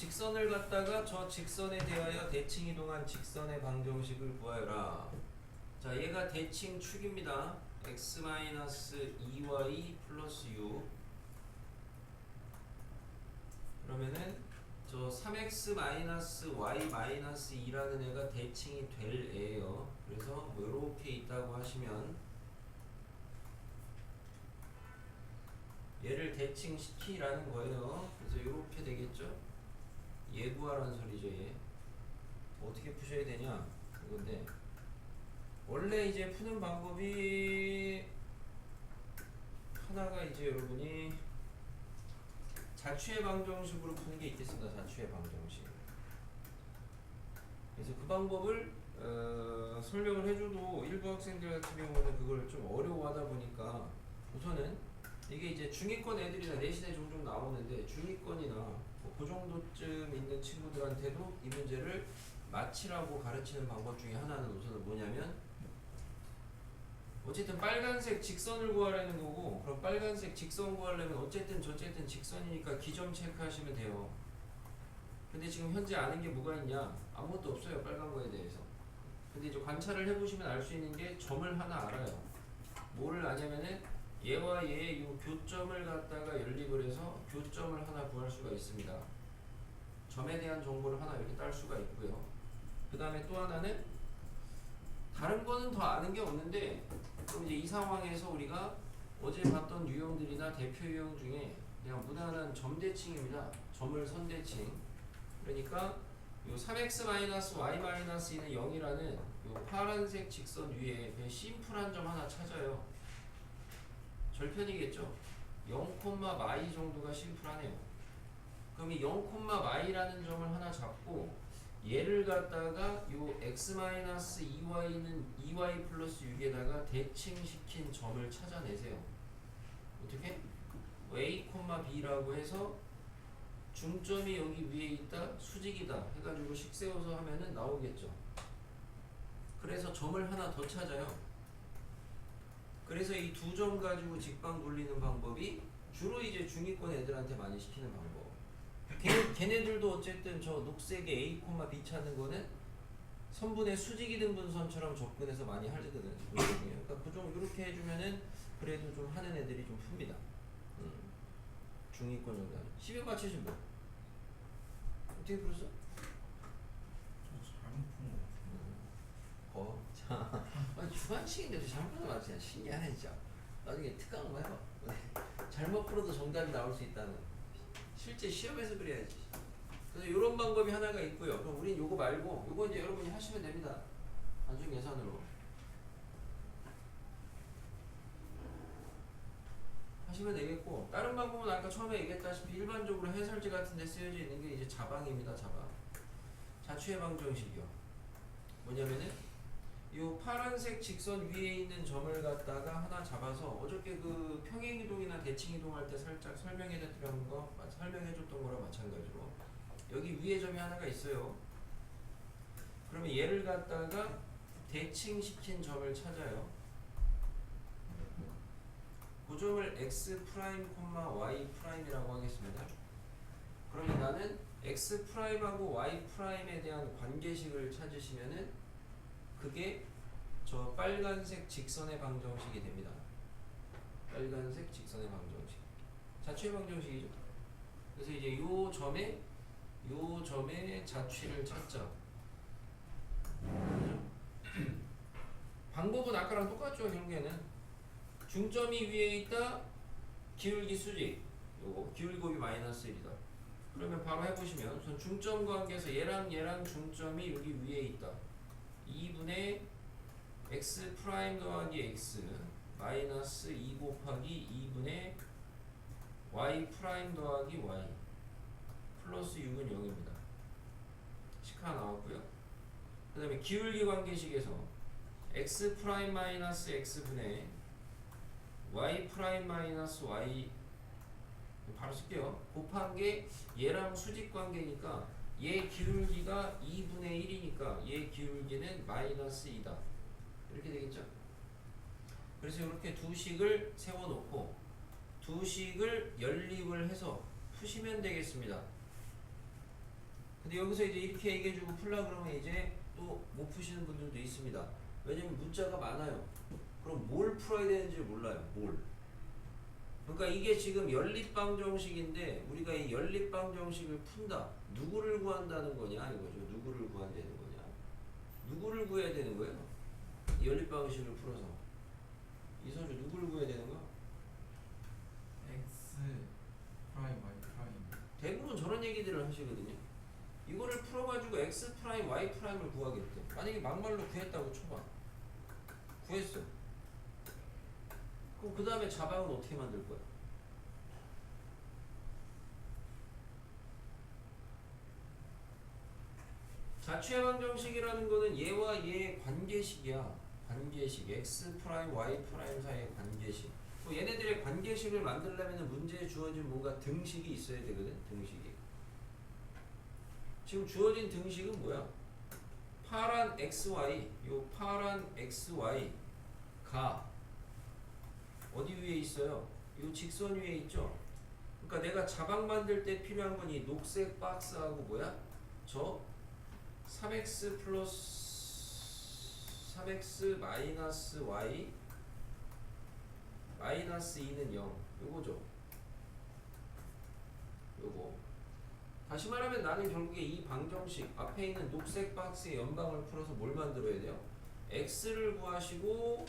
직선을 갖다가 저 직선에 대하여 대칭 이동한 직선의 방정식을 구하여라. 자, 얘가 대칭 축입니다. x-2y 플러스 u. 그러면은 저 3x-y-2라는 애가 대칭이 될 애예요. 그래서 뭐 이렇게 있다고 하시면 얘를 대칭시키라는 거예요. 그래서 이렇게 되겠죠. 예구하라는 소리죠. 얘 어떻게 푸셔야 되냐 이건데, 원래 이제 푸는 방법이 하나가 이제 여러분이 자취의 방정식으로 푸는 게 있겠습니다. 자취의 방정식. 그래서 그 방법을 설명을 해줘도 일부 학생들 같은 경우는 그걸 좀 어려워하다 보니까 우선은 이게 이제 중위권 애들이나 내신에 종종 나오는데, 중위권이나 뭐 그 정도쯤 있는 친구들한테도 이 문제를 맞히라고 가르치는 방법 중에 하나는 우선은 뭐냐면, 어쨌든 빨간색 직선을 구하라는 거고, 그럼 빨간색 직선 구하려면 어쨌든 저쨌든 직선이니까 기점 체크하시면 돼요. 근데 지금 현재 아는 게 뭐가 있냐? 아무것도 없어요. 빨간 거에 대해서. 근데 이제 관찰을 해보시면 알 수 있는 게 점을 하나 알아요. 뭐를 아냐면은 얘와 얘의 이 교점을 갖다가 연립을 해서 교점을 하나 구할 수가 있습니다. 점에 대한 정보를 하나 이렇게 딸 수가 있고요. 그 다음에 또 하나는 다른 거는 더 아는 게 없는데, 그럼 이제 이 상황에서 우리가 어제 봤던 유형들이나 대표 유형 중에 그냥 무난한 점대칭입니다. 점을 선대칭. 그러니까 요 3x-y-2는 0이라는 요 파란색 직선 위에 그냥 심플한 점 하나 찾아요. 절편이겠죠. 0,y 정도가 심플하네요. 그럼 이 0,y라는 점을 하나 잡고 얘를 갖다가 요 x-2y는 2y 플러스 6에다가 대칭시킨 점을 찾아내세요. 어떻게? a, b라고 해서 중점이 여기 위에 있다, 수직이다 해가지고 식 세워서 하면은 나오겠죠. 그래서 점을 하나 더 찾아요. 그래서 이 두 점 가지고 직방 돌리는 방법이 주로 이제 중위권 애들한테 많이 시키는 방법. 걔네들도 어쨌든 저 녹색의 A, B 찾는 거는 선분의 수직이 등분선처럼 접근해서 많이 하거든요. 그러니까 그 좀 이렇게 해주면은 그래도 좀 하는 애들이 좀 풉니다. 중위권 정도. 10여 맞추신 분 어떻게 풀었어? 저 잘못 푼 거. 자, 아니 주관식인데도 잘못 맞추냐. 신기하네 진짜. 나중에 특강 한번 해봐. 잘못 풀어도 정답이 나올 수 있다는. 실제 시험에서 그래야지. 그래서 이런 방법이 하나가 있고요. 그럼 우린 요거 말고 요거 이제 여러분이 하시면 됩니다. 나중 예산으로 하시면 되겠고, 다른 방법은 아까 처음에 얘기했다시피 일반적으로 해설지 같은 데 쓰여져 있는 게 이제 자방입니다. 자방. 자취의 방정식이요. 뭐냐면은 요 파란색 직선 위에 있는 점을 갖다가 하나 잡아서 어저께 그 평행이동이나 대칭이동 할 때 살짝 설명해줬던 거랑 마찬가지로 여기 위에 점이 하나가 있어요. 그러면 얘를 갖다가 대칭시킨 점을 찾아요. 그 점을 x 프라임, y 프라임이라고 하겠습니다. 그러면 나는 x 프라임하고 y 프라임에 대한 관계식을 찾으시면은 그게 저 빨간색 직선의 방정식이 됩니다. 빨간색 직선의 방정식. 자취의 방정식이죠. 그래서 이제 요 점에 자취를 찾자. 방법은 아까랑 똑같죠. 결국에는 중점이 위에 있다, 기울기 수직, 요거 기울기 곱이 마이너스 1이다. 그러면 바로 해보시면 우선 중점 관계에서 얘랑 중점이 여기 위에 있다. 2분의 x 프라임 더하기 x 마이너스 2 곱하기 2분의 y 프라임 더하기 y 플러스 6은 0입니다. 식 하나 나왔고요. 그 다음에 기울기 관계식에서 x 프라임 마이너스 x 분의 y 프라임 마이너스 y 바로 쓸게요. 곱한 게 얘랑 수직 관계니까 얘 기울기가 2분의 1이니까 얘 기울기는 마이너스 2다. 이렇게 되겠죠? 그래서 이렇게 두 식을 세워놓고 두 식을 연립을 해서 푸시면 되겠습니다. 근데 여기서 이제 이렇게 얘기해주고 풀라 그러면 이제 또 못 푸시는 분들도 있습니다. 왜냐면 문자가 많아요. 그럼 뭘 풀어야 되는지 몰라요. 뭘. 그러니까 이게 지금 연립방정식인데 우리가 이 연립방정식을 푼다. 누구를 구한다는 거냐 이거죠. 누구를 구한다는 거냐. 누구를 구해야 되는 거예요? 이 연립방정식을 풀어서. 이선주 누구를 구해야 되는 거야? x 프라임 y 프라임. 대부분 저런 얘기들을 하시거든요. 이거를 풀어가지고 x 프라임, y 프라임을 구하겠대. 만약에 막말로 구했다고 쳐봐. 구했어. 그럼 그 다음에 자방은 어떻게 만들 거야? 자취의 방정식이라는 거는 얘와 얘의 관계식이야. 관계식. x 프라임, y 프라임 사이의 관계식. 뭐 얘네들의 관계식을 만들려면 문제에 주어진 뭔가 등식이 있어야 되거든. 등식이. 지금 주어진 등식은 뭐야? 파란 xy, 요 파란 xy가 어디 위에 있어요? 요 직선 위에 있죠? 그러니까 내가 자방 만들 때 필요한 건 이 녹색 박스하고 뭐야? 저 3x 플러스 3x 마이너스 y 마이너스 2는 0 요거죠. 요거 다시 말하면 나는 결국에 이 방정식 앞에 있는 녹색 박스의 연방을 풀어서 뭘 만들어야 돼요? x를 구하시고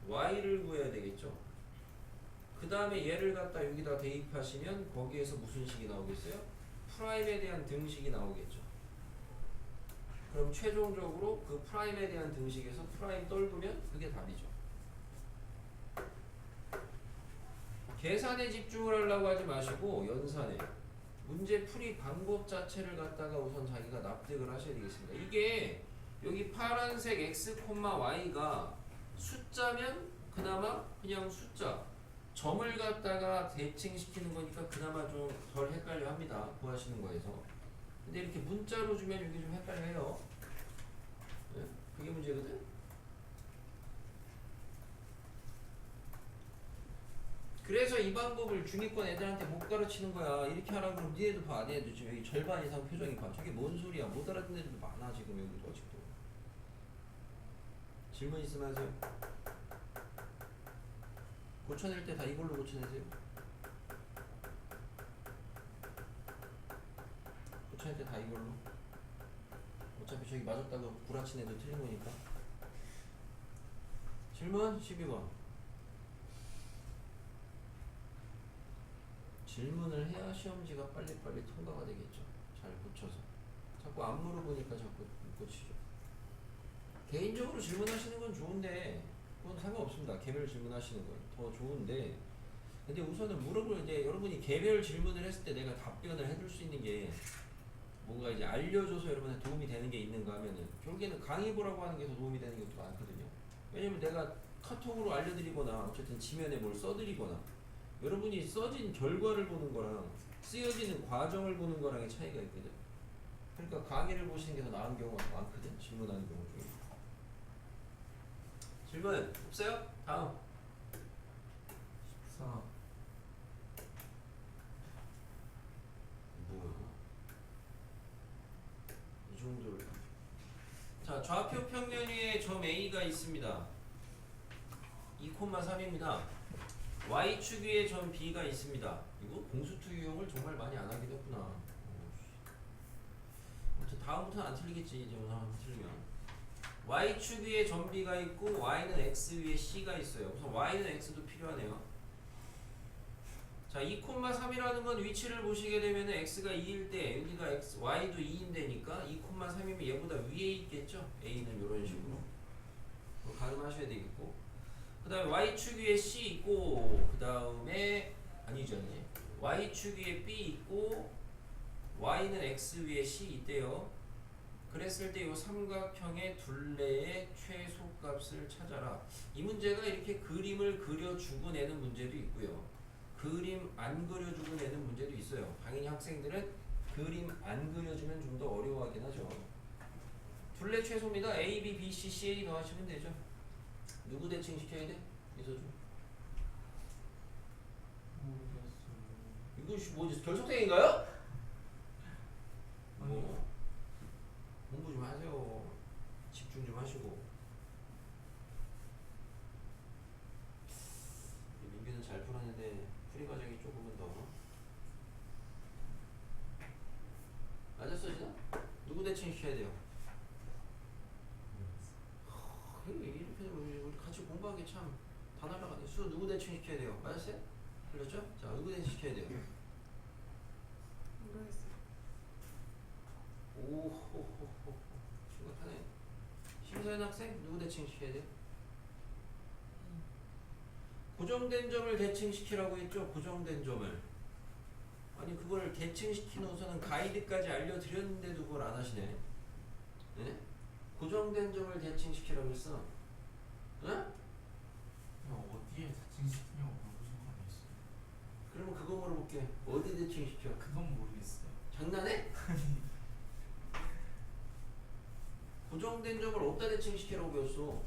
y를 구해야 되겠죠. 그 다음에 얘를 갖다 여기다 대입하시면 거기에서 무슨 식이 나오겠어요? 프라임에 대한 등식이 나오겠죠. 그럼 최종적으로 그 프라임에 대한 등식에서 프라임 떨구면 그게 답이죠. 계산에 집중을 하려고 하지 마시고 연산에 문제 풀이 방법 자체를 갖다가 우선 자기가 납득을 하셔야 되겠습니다. 이게 여기 파란색 x, y가 숫자면 그나마 그냥 숫자 점을 갖다가 대칭시키는 거니까 그나마 좀 덜 헷갈려 합니다. 구하시는 거에서. 근데 이렇게 문자로 주면 여기 좀 헷갈려요. 네? 그게 문제거든. 그래서 이 방법을 중위권 애들한테 못 가르치는 거야. 이렇게 하라고 그러면 니네도 봐. 니네도 지금 여기 절반 이상 표정이 봐. 저게 뭔 소리야. 못 알아듣는 애들도 많아 지금 여기도 아직도. 질문 있으면 하세요. 고쳐낼 때 다 이걸로 고쳐내세요. 고쳐낼 때 다 이걸로. 어차피 저기 맞았다고 구라친 애도 틀린 거니까. 질문 12번. 질문을 해야 시험지가 빨리빨리 통과가 되겠죠. 잘 고쳐서. 자꾸 안 물어보니까 자꾸 못 고치죠. 개인적으로 질문하시는 건 좋은데 그건 상관없습니다. 개별 질문하시는 건 더 좋은데 근데 우선은 물어볼 때 여러분이 개별 질문을 했을 때 내가 답변을 해줄 수 있는 게 뭔가 이제 알려줘서 여러분한테 도움이 되는 게 있는가 하면은 결국에는 강의 보라고 하는 게 더 도움이 되는 것도 많거든요. 왜냐면 내가 카톡으로 알려드리거나 어쨌든 지면에 뭘 써드리거나 여러분이 써진 결과를 보는 거랑 쓰여지는 과정을 보는 거랑의 차이가 있거든. 그러니까 강의를 보시는 게 더 나은 경우가 많거든. 질문하는 경우 중에. 질문 없어요? 다음. 14 뭐야? 이 정도를. 자, 좌표 평면 위에 점 A가 있습니다. 2,3입니다. Y축 위에 점 B가 있습니다. 이거 공수투 유형을 정말 많이 안 하기도 했구나. 아무튼 다음부터는 안 틀리겠지. 이제 오늘 한번 틀리면. Y축 위에 점 B가 있고 Y는 X 위에 C가 있어요. 우선 Y는 X도 필요하네요. 자, 2,3이라는 건 위치를 보시게 되면 X가 2일 때 여기가 X, Y도 2인데니까 2,3이면 얘보다 위에 있겠죠? A는 이런 식으로. 가늠하셔야 되겠고. 그 다음에 Y축 위에 C 있고 그 다음에 아니죠. Y축 위에 B 있고 Y는 X 위에 C 있대요. 그랬을 때 이 삼각형의 둘레의 최소값을 찾아라. 이 문제가 이렇게 그림을 그려주고 내는 문제도 있고요. 그림 안 그려주고 내는 문제도 있어요. 당연히 학생들은 그림 안 그려주면 좀 더 어려워하긴 하죠. 둘레 최소입니다. A, B, B, C, C, A 넣으시면 되죠. 누구 대칭시켜야 돼? 이서준. 모르겠어요. 이거 뭐지? 결속탱인가요? 뭐? 대칭시켜야 돼요? 이렇게 우리 같이 공부한 게 참 다 날아가네. 수 누구 대칭시켜야 돼요? 맞았어요? 틀렸죠? 자, 누구 대칭시켜야 돼요? 모르겠어요. 오호호호 심각하네. 심서연 학생 누구 대칭시켜야 돼요? 고정된 점을 대칭시키라고 했죠? 고정된 점을. 아니 그걸 대칭시키고서는 가이드까지 알려드렸는데도 그걸 안 하시네. 네? 고정된 점을 대칭시키라고 했어. 응? 그냥 어디에 대칭시키냐고 물어보신 거 아니었어요? 그러면 그거 물어볼게. 어디 대칭시켜? 그건 모르겠어요. 장난해? 고정된 점을 어디다 대칭시키라고 배웠어?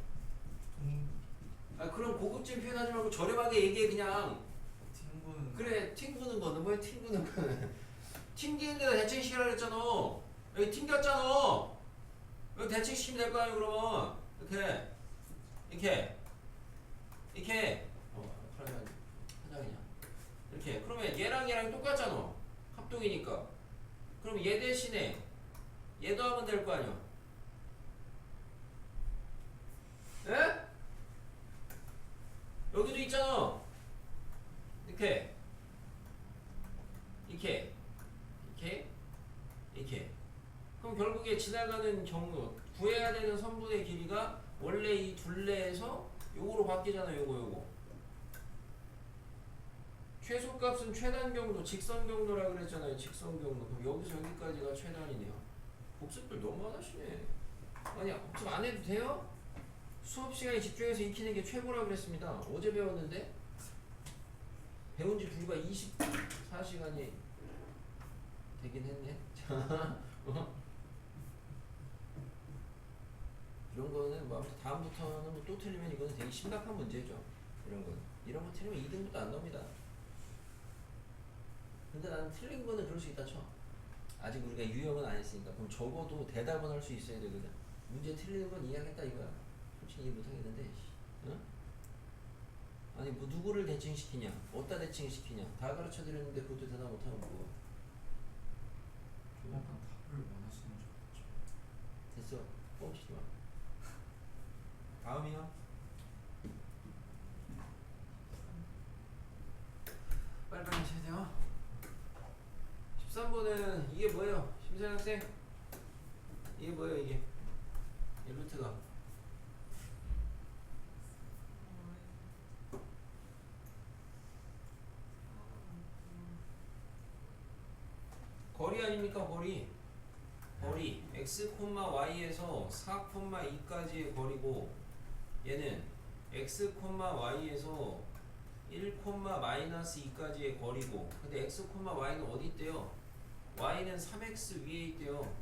아 그럼 고급진 표현하지 말고 저렴하게 얘기해 그냥. 팅구는 그래 튕구는 거는 뭐야 튕구는 거는. 튕기는 데다 대칭시키라 그랬잖아. 여기 튕겼잖아. 여기 대칭시키면 될 거 아니야 그러면. 이렇게 그러면 하장이냐 이렇게. 그러면 얘랑 얘랑 똑같잖아. 합동이니까. 그럼 얘 대신에 얘도 하면 될 거 아니야. 에? 여기도 있잖아. 이렇게 그럼 결국에 지나가는 경로 구해야 되는 선분의 길이가 원래 이 둘레에서 요거로 바뀌잖아. 요거 최소값은 최단 경로 직선 경로라 그랬잖아요. 직선 경로. 그럼 여기서 여기까지가 최단이네요. 복습들 너무 안 하시네. 아니 복습 안 해도 돼요? 수업 시간에 집중해서 익히는 게 최고라 그랬습니다. 어제 배웠는데 배운 지 불과 24시간이 되긴 했네. 이런 거는 뭐 아무튼 다음부터는 뭐 또 틀리면 이거는 되게 심각한 문제죠. 이런 거 틀리면 2등부터 안 나옵니다. 근데 나는 틀린 거는 그럴 수 있다 쳐. 아직 우리가 유형은 안 했으니까. 그럼 적어도 대답은 할 수 있어야 되거든. 문제 틀리는 건 이해하겠다 이거야. 솔직히 이해 못 하겠는데. 응? 아니 뭐 누구를 대칭시키냐, 어디다 대칭시키냐 다 가르쳐 드렸는데 그것도 대답 못하면 뭐. 약간 답을 원하시는 줄 알았죠. 됐어. 뻥치지 마. 다음이요. 빨리빨리 하셔야 돼요. 13번은 이게 뭐예요? 심사연 학생? 이게 뭐예요 이게? 이 루트가 거리 아닙니까? 거리 x, y에서 4, 2까지의 거리고 얘는 x, y에서 1, 마이너스 2까지의 거리고. 근데 x, y는 어디 있대요? y는 3x 위에 있대요.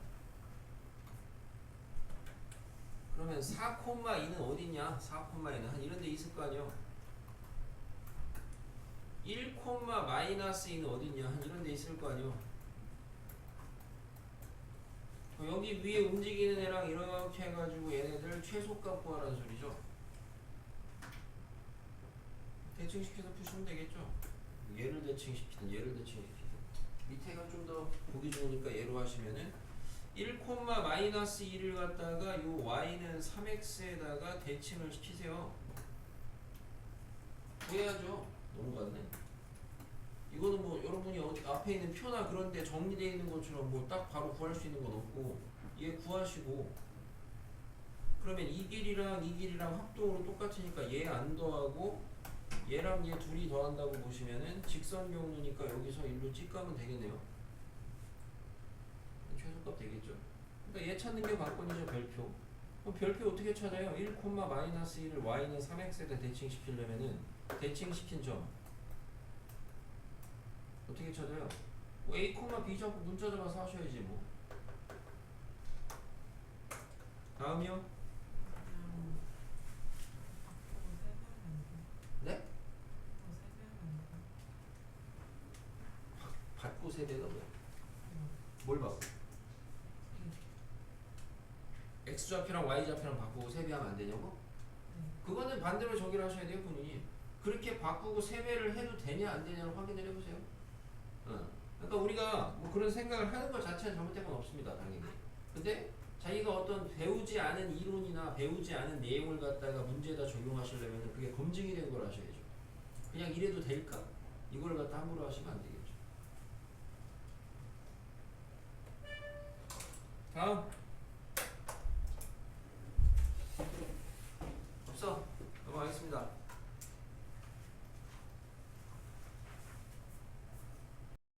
그러면 4, 2는 어디 있냐? 4, 2는 한 이런 데 있을 거 아니야. 1, 마이너스 2는 어디 있냐? 한 이런 데 있을 거 아니야. 여기 위에 움직이는 애랑 이렇게 해가지고 얘네들 최소값 구하라는 소리죠. 대칭시켜서 푸시면 되겠죠. 얘를 대칭시키든 얘를 대칭시키든. 밑에가 좀 더 보기 좋으니까 얘로 하시면은 1, 마이너스 2를 갖다가 요 y는 3x에다가 대칭을 시키세요. 구해야죠. 넘어갔네. 이거는 뭐 여러분이 어디 앞에 있는 표나 그런 데 정리되어 있는 것처럼 뭐 딱 바로 구할 수 있는 건 없고 얘 구하시고. 그러면 이 길이랑 이 길이랑 합동으로 똑같으니까 얘 안 더하고 얘랑 얘 둘이 더한다고 보시면은 직선 경로니까 여기서 일로 찍가면 되겠네요. 최소값 되겠죠. 그러니까 얘 찾는 게 관건이죠. 별표. 그럼 별표 어떻게 찾아요? 1, 마이너스 1을 y는 3x에다 대칭시키려면은 대칭시킨 점 어떻게 찾아요? 뭐 a, b 잡고 문자 잡아서 하셔야지 뭐. 다음이요. 네? 받고 세배가 뭐야? 뭘 받고? x좌표랑 y좌표랑 바꾸고 세배하면 안 되냐고? 그거는 반대로 저기를 하셔야 돼요 본인이. 그렇게 바꾸고 세배를 해도 되냐 안 되냐를 확인을 해보세요. 그러니까 우리가 뭐 그런 생각을 하는 것 자체는 잘못된 건 없습니다 당연히. 근데 자기가 어떤 배우지 않은 이론이나 배우지 않은 내용을 갖다가 문제에다 적용하시려면 그게 검증이 된 걸 하셔야죠. 그냥 이래도 될까? 이걸 갖다 함부로 하시면 안 되겠죠. 다음